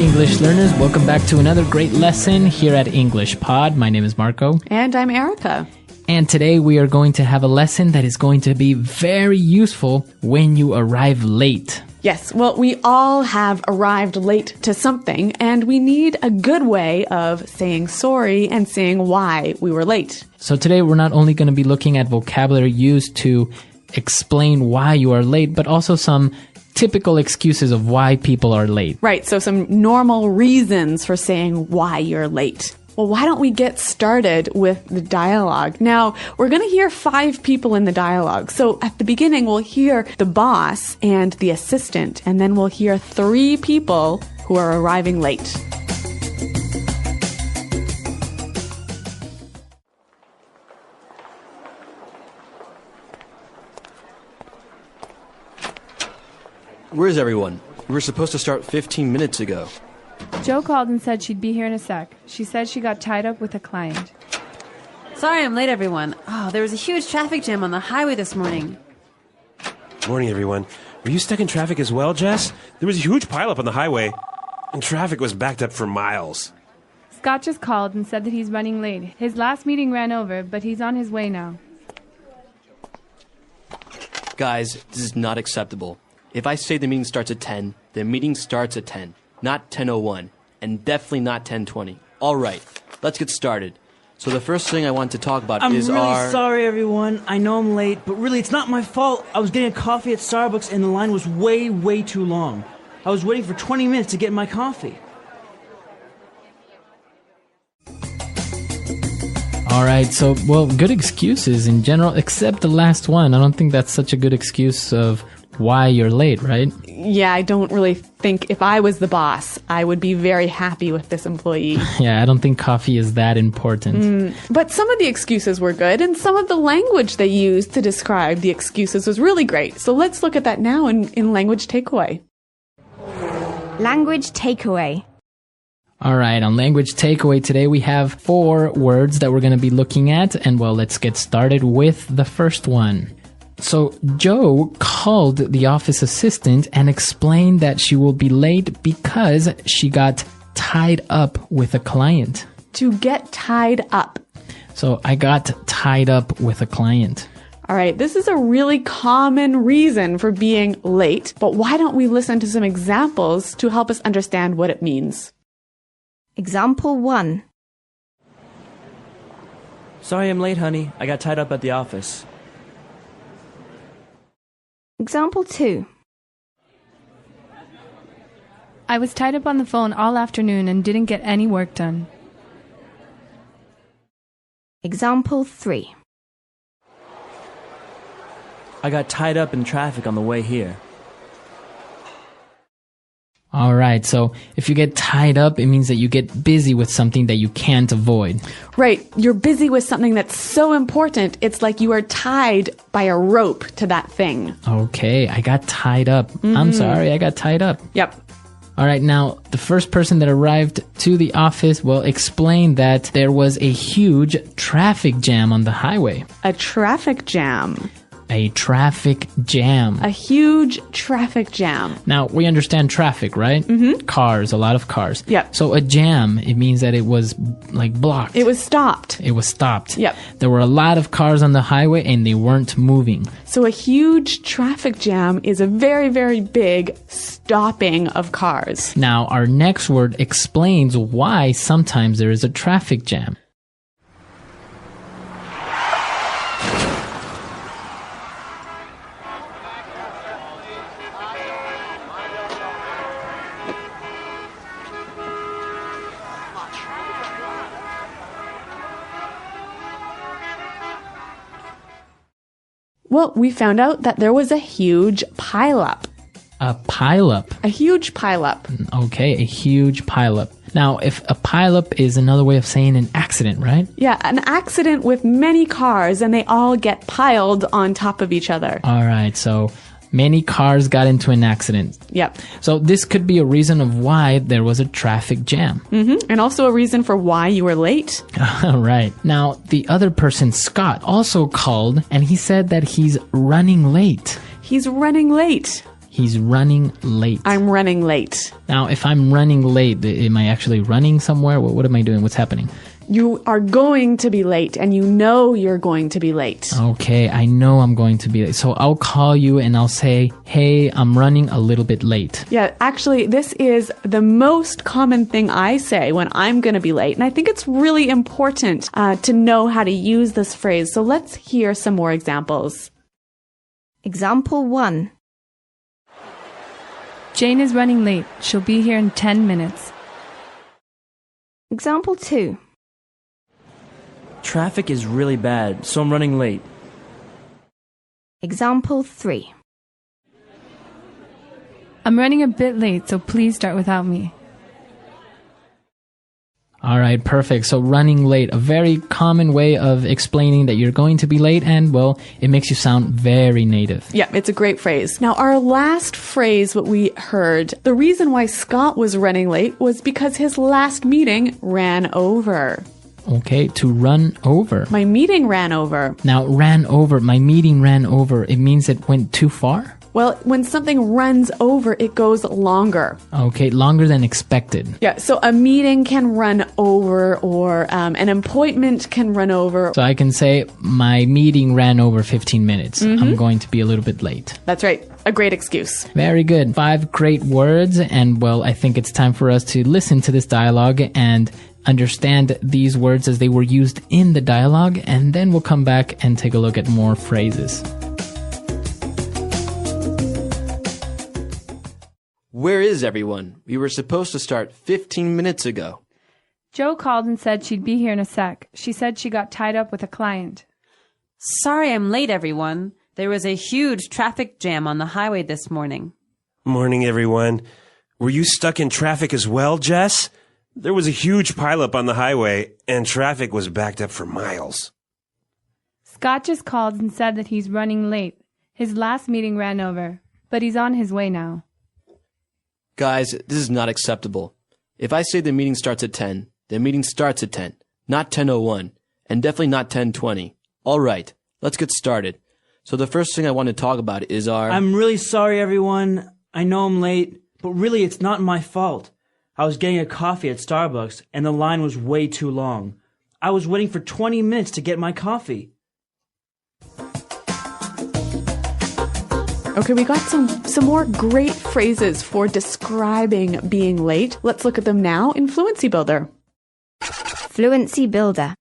English learners. Welcome back to another great lesson here at English Pod. My name is Marco. And I'm Erica. And today we are going to have a lesson that is going to be very useful when you arrive late. Yes, well, we all have arrived late to something, and we need a good way of saying sorry and saying why we were late. So today we're not only going to be looking at vocabulary used to explain why you are late, but also some typical excuses of why people are late. Right, so some normal reasons for saying why you're late. Well, why don't we get started with the dialogue? Now, we're going to hear 5 people in the dialogue. So at the beginning, we'll hear the boss and the assistant, and then we'll hear 3 people who are arriving late. Where's everyone? We were supposed to start 15 minutes ago. Jo called and said she'd be here in a sec. She said she got tied up with a client. Sorry I'm late, everyone. Oh, there was a huge traffic jam on the highway this morning. Morning, everyone. Were you stuck in traffic as well, Jess? There was a huge pileup on the highway, and traffic was backed up for miles. Scott just called and said that he's running late. His last meeting ran over, but he's on his way now. Guys, this is not acceptable. If I say the meeting starts at 10, the meeting starts at 10, not 10:01, and definitely not 10:20. All right, let's get started. So the first thing I want to talk about is I'm really sorry, everyone. I know I'm late, but really, it's not my fault. I was getting a coffee at Starbucks, and the line was way too long. I was waiting for 20 minutes to get my coffee. All right, so, well, good excuses in general, except the last one. I don't think that's such a good excuse of why you're late, right? Yeah, I don't really think if I was the boss, I would be very happy with this employee. Yeah, I don't think coffee is that important. But some of the excuses were good, and some of the language they used to describe the excuses was really great. So let's look at that now in Language Takeaway. Language Takeaway. All right, on Language Takeaway today we have 4 words that we're going to be looking at, and well, let's get started with the first one. So Jo called the office assistant and explained that she will be late because she got tied up with a client. To get tied up. So I got tied up with a client. All right, this is a really common reason for being late, but why don't we listen to some examples to help us understand what it means? Example 1. Sorry I'm late, honey. I got tied up at the office. Example 2. I was tied up on the phone all afternoon and didn't get any work done. Example 3. I got tied up in traffic on the way here. All right, so if you get tied up, it means that you get busy with something that you can't avoid. Right, you're busy with something that's so important, it's like you are tied by a rope to that thing. Okay, I got tied up. I'm sorry, I got tied up. Yep. All right, now, the first person that arrived to the office, well, explained that there was a huge traffic jam on the highway. A traffic jam. A traffic jam. A huge traffic jam. Now, we understand traffic, right? Mm-hmm. Cars, a lot of cars. Yep. So a jam, it means that it was, like, blocked. It was stopped. It was stopped. Yep. There were a lot of cars on the highway, and they weren't moving. So a huge traffic jam is a very big stopping of cars. Now, our next word explains why sometimes there is a traffic jam. Well, we found out that there was a huge pileup. A pileup. A huge pileup. Okay, a huge pileup. Now, if a pileup is another way of saying an accident, right? Yeah, an accident with many cars and they all get piled on top of each other. All right, so many cars got into an accident. Yep. So this could be a reason of why there was a traffic jam. Mm-hmm. And also a reason for why you were late. Right. Now, the other person, Scott, also called and he said that he's running late. He's running late. He's running late. I'm running late. Now, if I'm running late, am I actually running somewhere? What am I doing? What's happening? You are going to be late, and you know you're going to be late. Okay, I know I'm going to be late. So I'll call you and I'll say, hey, I'm running a little bit late. Yeah, actually, this is the most common thing I say when I'm going to be late. And I think it's really important to know how to use this phrase. So let's hear some more examples. Example 1. Jane is running late. She'll be here in 10 minutes. Example 2. Traffic is really bad, so I'm running late. Example 3. I'm running a bit late, so please start without me. All right, perfect. So running late, a very common way of explaining that you're going to be late, and well, it makes you sound very native. Yeah, it's a great phrase. Now, our last phrase, what we heard, the reason why Scott was running late was because his last meeting ran over. Okay, to run over. My meeting ran over. Now, ran over, my meeting ran over, it means it went too far? Well, when something runs over, it goes longer. Okay, longer than expected. Yeah, so a meeting can run over, or an appointment can run over. So I can say, my meeting ran over 15 minutes. I'm going to be a little bit late. That's right. A great excuse. Very good. 5 great words, and well, I think it's time for us to listen to this dialogue and understand these words as they were used in the dialogue, and then we'll come back and take a look at more phrases. Where is everyone? We were supposed to start 15 minutes ago. Joe called and said she'd be here in a sec. She said she got tied up with a client. Sorry I'm late, everyone. There was a huge traffic jam on the highway this morning. Morning, everyone. Were you stuck in traffic as well, Jess? There was a huge pileup on the highway, and traffic was backed up for miles. Scott just called and said that he's running late. His last meeting ran over, but he's on his way now. Guys, this is not acceptable. If I say the meeting starts at 10, the meeting starts at 10, not 10:01, and definitely not 10:20. All right, let's get started. So the first thing I want to talk about is our... I'm really sorry, everyone. I know I'm late, but really it's not my fault. I was getting a coffee at Starbucks, and the line was way too long. I was waiting for 20 minutes to get my coffee. Okay, we got some more great phrases for describing being late. Let's look at them now in Fluency Builder. Fluency Builder.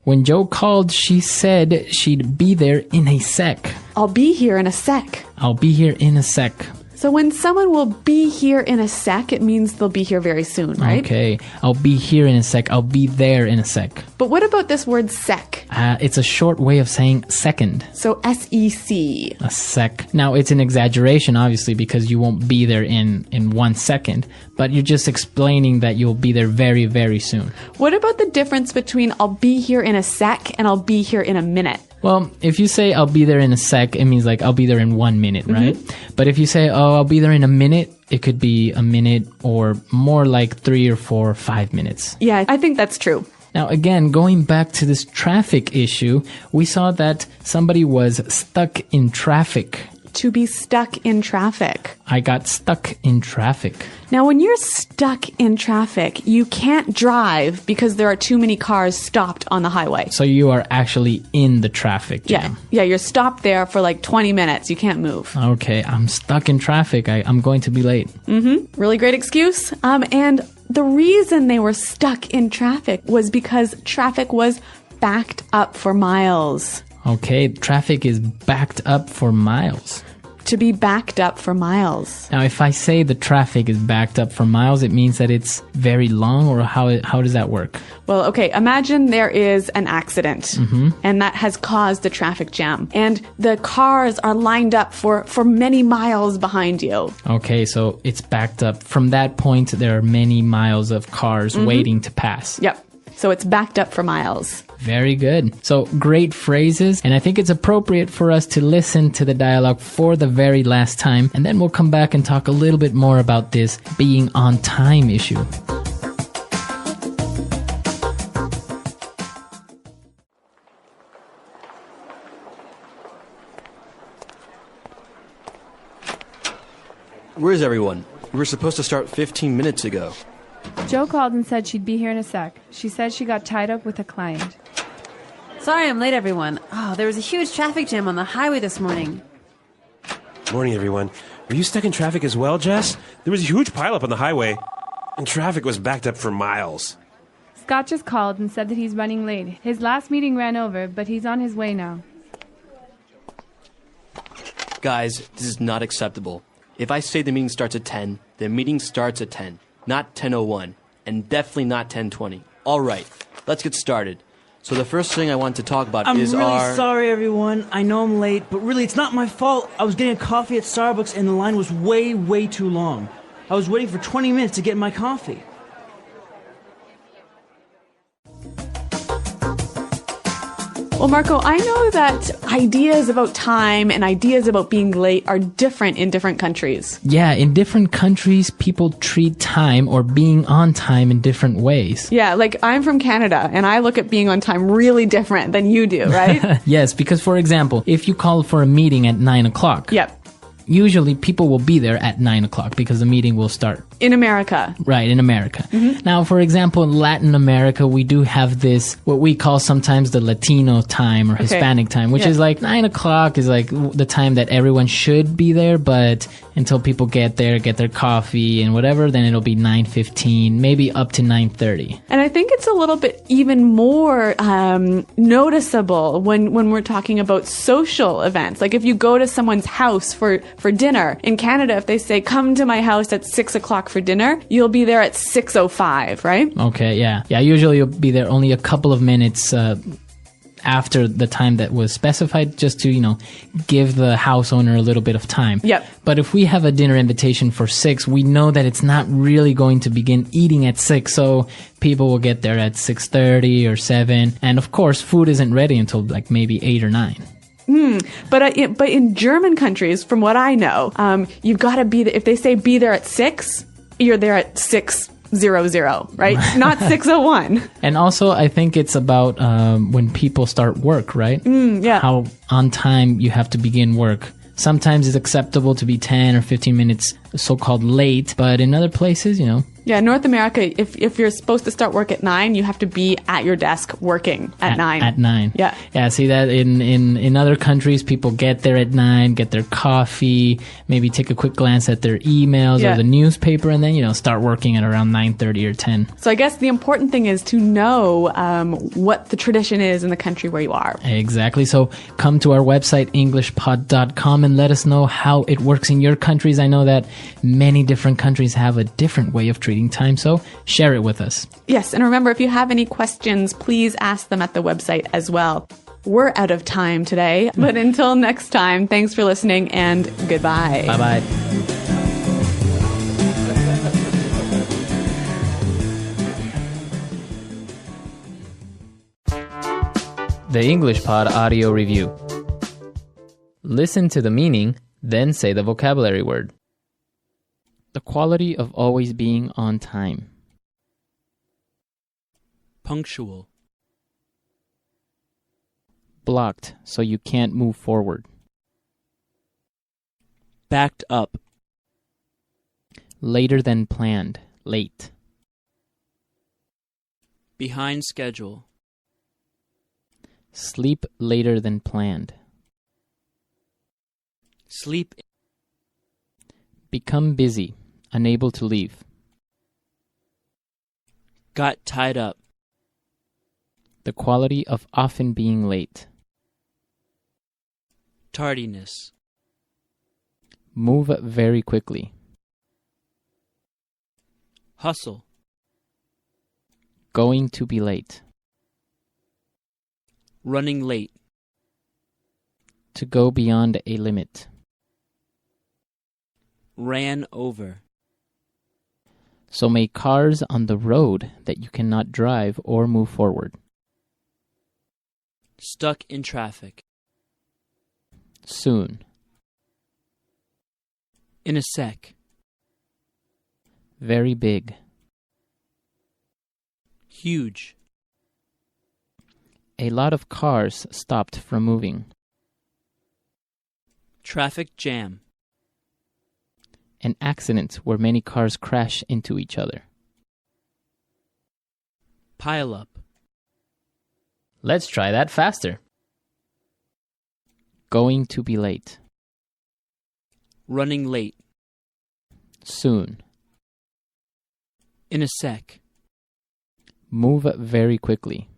When Joe called, she said she'd be there in a sec. I'll be here in a sec. I'll be here in a sec. So when someone will be here in a sec, it means they'll be here very soon, right? Okay, I'll be here in a sec. I'll be there in a sec. But what about this word sec? It's a short way of saying second. So S-E-C. A sec. Now, it's an exaggeration, obviously, because you won't be there in 1 second, but you're just explaining that you'll be there very, very soon. What about the difference between I'll be here in a sec and I'll be here in a minute? Well, if you say I'll be there in a sec, it means like I'll be there in 1 minute, right? But if you say, oh, I'll be there in a minute, it could be a minute or more like 3 or 4 or 5 minutes. Yeah, I think that's true. Now, again, going back to this traffic issue, we saw that somebody was stuck in traffic. To be stuck in traffic. I got stuck in traffic. Now, when you're stuck in traffic, you can't drive because there are too many cars stopped on the highway. So you are actually in the traffic jam. Yeah, you're stopped there for like 20 minutes. You can't move. Okay, I'm stuck in traffic. I'm going to be late. Really great excuse. And the reason they were stuck in traffic was because traffic was backed up for miles. Okay, traffic is backed up for miles. To be backed up for miles. Now, if I say the traffic is backed up for miles, it means that it's very long, or how does that work? Well, okay, imagine there is an accident, and that has caused a traffic jam, and the cars are lined up for many miles behind you. Okay, so it's backed up. From that point, there are many miles of cars waiting to pass. Yep. So it's backed up for miles. Very good. So great phrases, and I think it's appropriate for us to listen to the dialogue for the very last time, and then we'll come back and talk a little bit more about this being on time issue. Where is everyone? We were supposed to start 15 minutes ago. Joe called and said she'd be here in a sec. She said she got tied up with a client. Sorry I'm late, everyone. Oh, there was a huge traffic jam on the highway this morning. Morning, everyone. Were you stuck in traffic as well, Jess? There was a huge pileup on the highway, and traffic was backed up for miles. Scott just called and said that he's running late. His last meeting ran over, but he's on his way now. Guys, this is not acceptable. If I say the meeting starts at 10, the meeting starts at 10, not 10:01, and definitely not 10:20. All right, let's get started. So the first thing I want to talk about I'm is really our... sorry, everyone. I know I'm late, but really, it's not my fault. I was getting a coffee at Starbucks, and the line was way too long. I was waiting for 20 minutes to get my coffee. Well, Marco, I know that ideas about time and ideas about being late are different in different countries. Yeah, in different countries, people treat time or being on time in different ways. Yeah, like I'm from Canada, and I look at being on time really different than you do, right? Yes, because for example, if you call for a meeting at 9 o'clock, Yep. usually people will be there at 9 o'clock because the meeting will start. In America. Right, in America. Mm-hmm. Now, for example, in Latin America, we do have this, what we call sometimes the Latino time or Hispanic time, which Yeah. is like 9 o'clock is like the time that everyone should be there, but until people get there, get their coffee and whatever, then it'll be 9:15, maybe up to 9:30. And I think it's a little bit even more noticeable when we're talking about social events. Like if you go to someone's house for dinner. In Canada, if they say, come to my house at 6 o'clock for dinner, you'll be there at 6:05, right? Okay, yeah. Yeah, usually you'll be there only a couple of minutes after the time that was specified, just to, give the house owner a little bit of time. Yep. But if we have a dinner invitation for 6, we know that it's not really going to begin eating at 6, so people will get there at 6:30 or 7. And of course, food isn't ready until like maybe 8 or 9. But in German countries, from what I know, you've got to be there. If they say be there at 6, you're there at 6:00, right? Not 6:01. And also, I think it's about when people start work, right? Yeah. How on time you have to begin work. Sometimes it's acceptable to be 10 or 15 minutes so-called late, but in other places, Yeah, North America, if you're supposed to start work at 9, you have to be at your desk working at 9. At 9. Yeah. Yeah, see that in other countries, people get there at 9, get their coffee, maybe take a quick glance at their emails Yeah. or the newspaper, and then, start working at around 9:30 or 10. So I guess the important thing is to know what the tradition is in the country where you are. Exactly. So come to our website, englishpod.com, and let us know how it works in your countries. I know that many different countries have a different way of treating time, so share it with us. Yes, and remember, if you have any questions, please ask them at the website as well. We're out of time today, but until next time, thanks for listening and goodbye. Bye-bye. The English Pod Audio Review. Listen to the meaning, then say the vocabulary word. The quality of always being on time. Punctual. Blocked, so you can't move forward. Backed up. Later than planned. Late. Behind schedule. Sleep later than planned. Sleep. Become busy. Unable to leave. Got tied up. The quality of often being late. Tardiness. Move very quickly. Hustle. Going to be late. Running late. To go beyond a limit. Ran over. So make cars on the road that you cannot drive or move forward. Stuck in traffic. Soon. In a sec. Very big. Huge. A lot of cars stopped from moving. Traffic jam. An accident where many cars crash into each other. Pile up. Let's try that faster. Going to be late. Running late. Soon. In a sec. Move very quickly.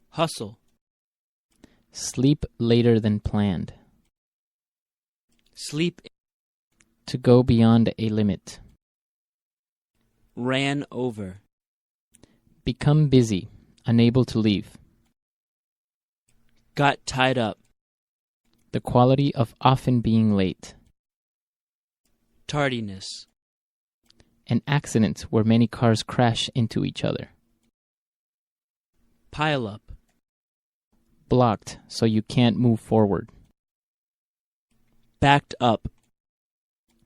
Hustle. Sleep later than planned. Sleep. To go beyond a limit. Ran over. Become busy, unable to leave. Got tied up. The quality of often being late. Tardiness. An accident where many cars crash into each other. Pile up. Blocked so you can't move forward. Backed up.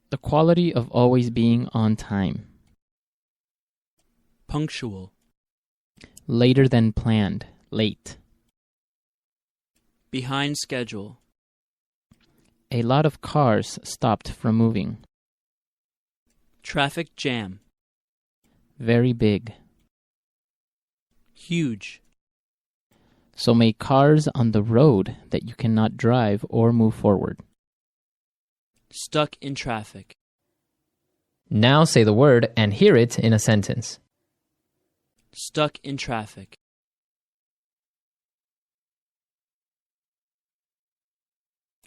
The quality of always being on time. Punctual. Later than planned, late. Behind schedule. A lot of cars stopped from moving. Traffic jam. Very big. Huge. So many cars on the road that you cannot drive or move forward. Stuck in traffic. Now say the word and hear it in a sentence. Stuck in traffic.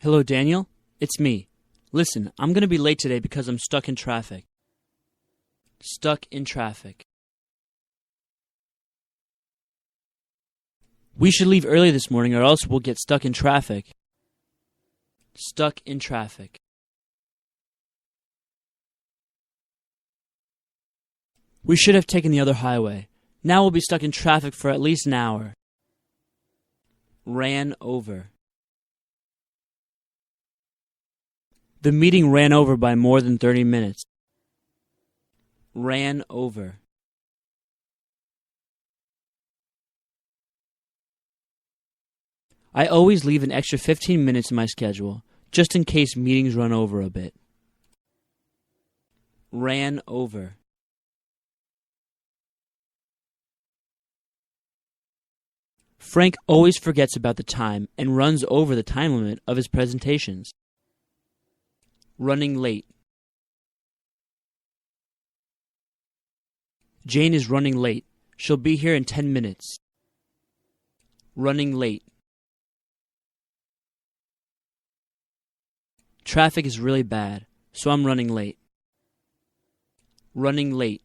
Hello, Daniel. It's me. Listen, I'm going to be late today because I'm stuck in traffic. Stuck in traffic. We should leave early this morning or else we'll get stuck in traffic. Stuck in traffic. We should have taken the other highway. Now we'll be stuck in traffic for at least an hour. Ran over. The meeting ran over by more than 30 minutes. Ran over. I always leave an extra 15 minutes in my schedule, just in case meetings run over a bit. Ran over. Frank always forgets about the time and runs over the time limit of his presentations. Running late. Jane is running late. She'll be here in 10 minutes. Running late. Traffic is really bad, so I'm running late. Running late.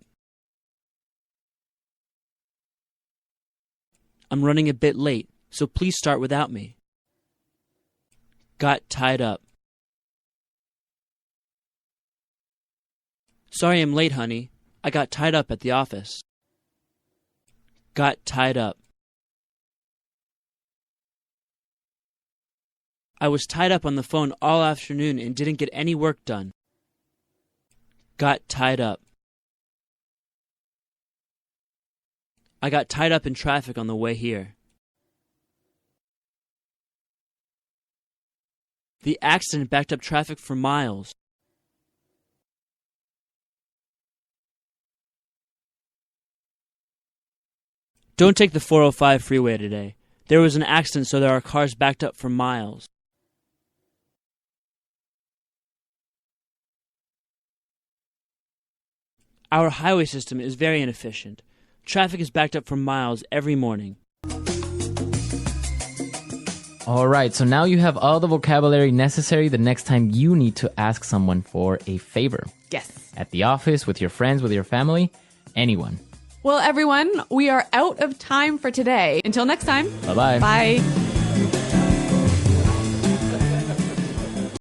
I'm running a bit late, so please start without me. Got tied up. Sorry I'm late, honey. I got tied up at the office. Got tied up. I was tied up on the phone all afternoon and didn't get any work done. Got tied up. I got tied up in traffic on the way here. The accident backed up traffic for miles. Don't take the 405 freeway today. There was an accident, so there are cars backed up for miles. Our highway system is very inefficient. Traffic is backed up for miles every morning. All right, so now you have all the vocabulary necessary the next time you need to ask someone for a favor. Yes. At the office, with your friends, with your family, anyone. Well, everyone, we are out of time for today. Until next time. Bye-bye. Bye.